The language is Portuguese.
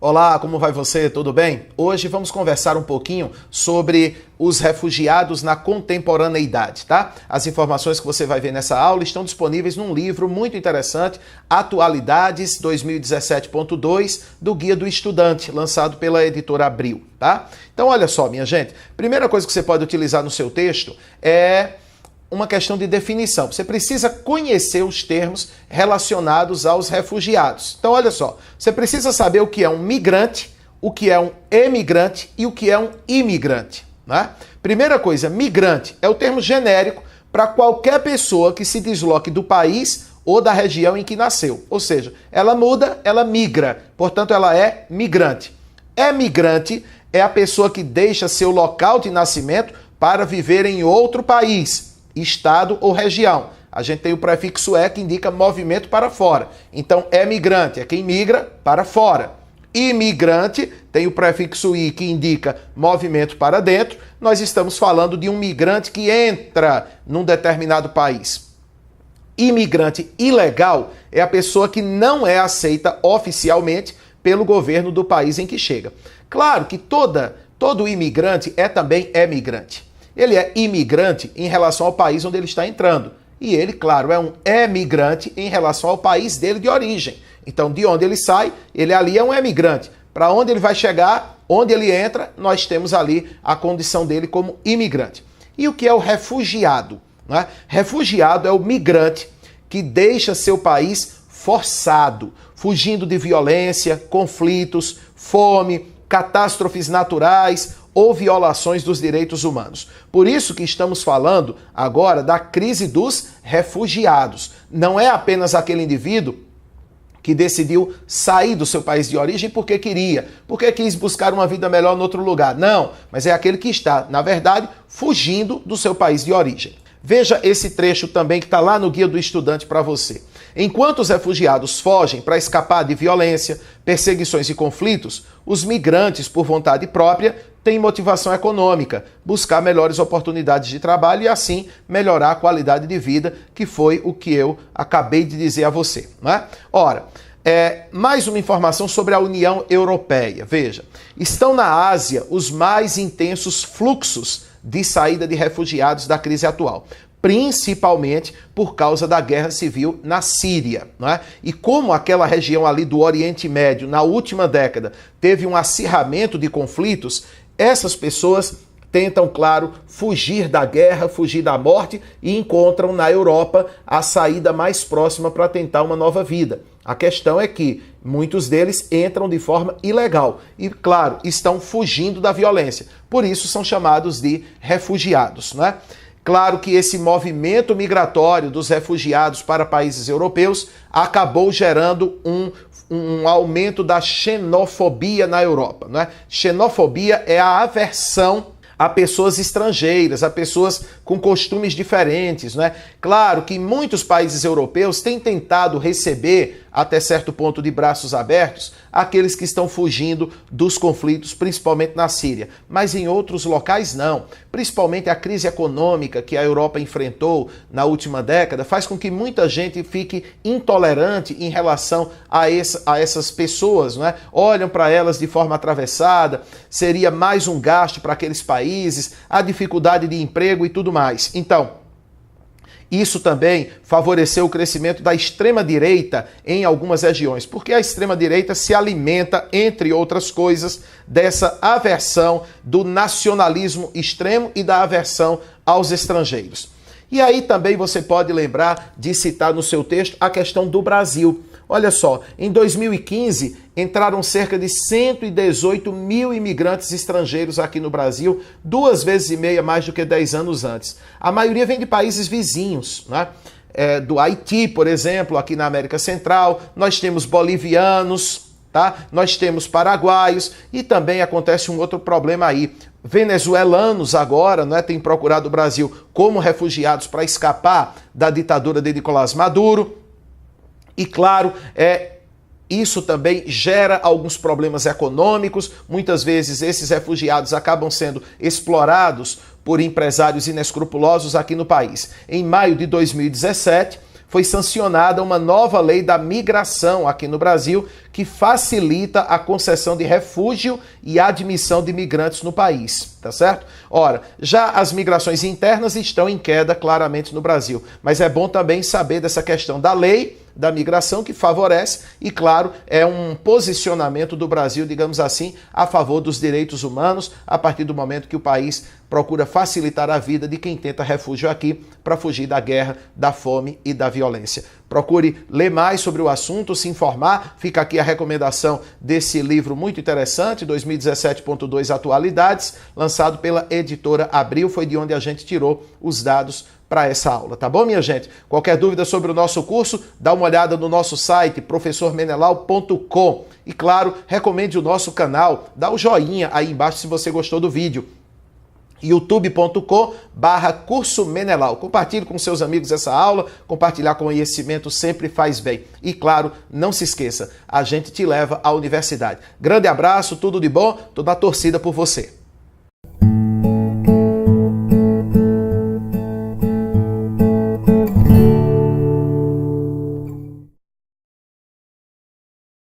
Olá, como vai você? Tudo bem? Hoje vamos conversar um pouquinho sobre os refugiados na contemporaneidade, tá? As informações que você vai ver nessa aula estão disponíveis num livro muito interessante, Atualidades 2017.2, do Guia do Estudante, lançado pela editora Abril, tá? Então, olha só, minha gente, primeira coisa que você pode utilizar no seu texto é uma questão de definição. Você precisa conhecer os termos relacionados aos refugiados. Então, olha só, você precisa saber o que é um migrante, o que é um emigrante e o que é um imigrante, né? Primeira coisa, migrante é o termo genérico para qualquer pessoa que se desloque do país ou da região em que nasceu. Ou seja, ela muda, ela migra, portanto, ela é migrante. Emigrante é a pessoa que deixa seu local de nascimento para viver em outro país, estado ou região. A gente tem o prefixo "é" que indica movimento para fora. Então, emigrante é quem migra para fora. Imigrante tem o prefixo "i" que indica movimento para dentro. Nós estamos falando de um migrante que entra num determinado país. Imigrante ilegal é a pessoa que não é aceita oficialmente pelo governo do país em que chega. Claro que todo imigrante é também emigrante. Ele é imigrante em relação ao país onde ele está entrando. E ele, claro, é um emigrante em relação ao país dele de origem. Então, de onde ele sai, ele ali é um emigrante. Para onde ele vai chegar, onde ele entra, nós temos ali a condição dele como imigrante. E o que é o refugiado, né? Refugiado é o migrante que deixa seu país forçado, fugindo de violência, conflitos, fome, catástrofes naturais ou violações dos direitos humanos. Por isso que estamos falando agora da crise dos refugiados. Não é apenas aquele indivíduo que decidiu sair do seu país de origem porque queria, porque quis buscar uma vida melhor em outro lugar. Não, mas é aquele que está, na verdade, fugindo do seu país de origem. Veja esse trecho também que está lá no Guia do Estudante para você. Enquanto os refugiados fogem para escapar de violência, perseguições e conflitos, os migrantes, por vontade própria, têm motivação econômica, buscar melhores oportunidades de trabalho e assim melhorar a qualidade de vida, que foi o que eu acabei de dizer a você, né? Ora, mais uma informação sobre a União Europeia. Veja, estão na Ásia os mais intensos fluxos de saída de refugiados da crise atual, principalmente por causa da guerra civil na Síria, não é? E como aquela região ali do Oriente Médio, na última década, teve um acirramento de conflitos, essas pessoas tentam, claro, fugir da guerra, fugir da morte e encontram na Europa a saída mais próxima para tentar uma nova vida. A questão é que muitos deles entram de forma ilegal e, claro, estão fugindo da violência. Por isso são chamados de refugiados, né? Claro que esse movimento migratório dos refugiados para países europeus acabou gerando um aumento da xenofobia na Europa, né? Xenofobia é a aversão a pessoas estrangeiras, a pessoas com costumes diferentes, né? Claro que muitos países europeus têm tentado receber, até certo ponto, de braços abertos, aqueles que estão fugindo dos conflitos, principalmente na Síria. Mas em outros locais não. Principalmente a crise econômica que a Europa enfrentou na última década faz com que muita gente fique intolerante em relação a essas pessoas, né? Olham para elas de forma atravessada, seria mais um gasto para aqueles países, a dificuldade de emprego e tudo mais. Então, isso também favoreceu o crescimento da extrema-direita em algumas regiões, porque a extrema-direita se alimenta, entre outras coisas, dessa aversão do nacionalismo extremo e da aversão aos estrangeiros. E aí também você pode lembrar de citar no seu texto a questão do Brasil. Olha só, em 2015 entraram cerca de 118 mil imigrantes estrangeiros aqui no Brasil, 2,5 vezes mais do que 10 anos antes. A maioria vem de países vizinhos, né? Do Haiti, por exemplo, aqui na América Central, nós temos bolivianos, tá? Nós temos paraguaios e também acontece um outro problema aí. Venezuelanos agora, né, têm procurado o Brasil como refugiados para escapar da ditadura de Nicolás Maduro. E claro, isso também gera alguns problemas econômicos. Muitas vezes esses refugiados acabam sendo explorados por empresários inescrupulosos aqui no país. Em maio de 2017, foi sancionada uma nova lei da migração aqui no Brasil, que facilita a concessão de refúgio e admissão de imigrantes no país, tá certo? Ora, já as migrações internas estão em queda claramente no Brasil, mas é bom também saber dessa questão da lei da migração que favorece e, claro, é um posicionamento do Brasil, digamos assim, a favor dos direitos humanos, a partir do momento que o país procura facilitar a vida de quem tenta refúgio aqui para fugir da guerra, da fome e da violência. Procure ler mais sobre o assunto, se informar. Fica aqui a recomendação desse livro muito interessante, 2017.2 Atualidades, lançado pela editora Abril, foi de onde a gente tirou os dados para essa aula, tá bom, minha gente? Qualquer dúvida sobre o nosso curso, dá uma olhada no nosso site, professormenelau.com. E claro, recomende o nosso canal, dá o joinha aí embaixo se você gostou do vídeo. youtube.com/curso Menelau. Compartilhe com seus amigos essa aula, compartilhar conhecimento sempre faz bem. E claro, não se esqueça, a gente te leva à universidade. Grande abraço, tudo de bom, tô na torcida por você.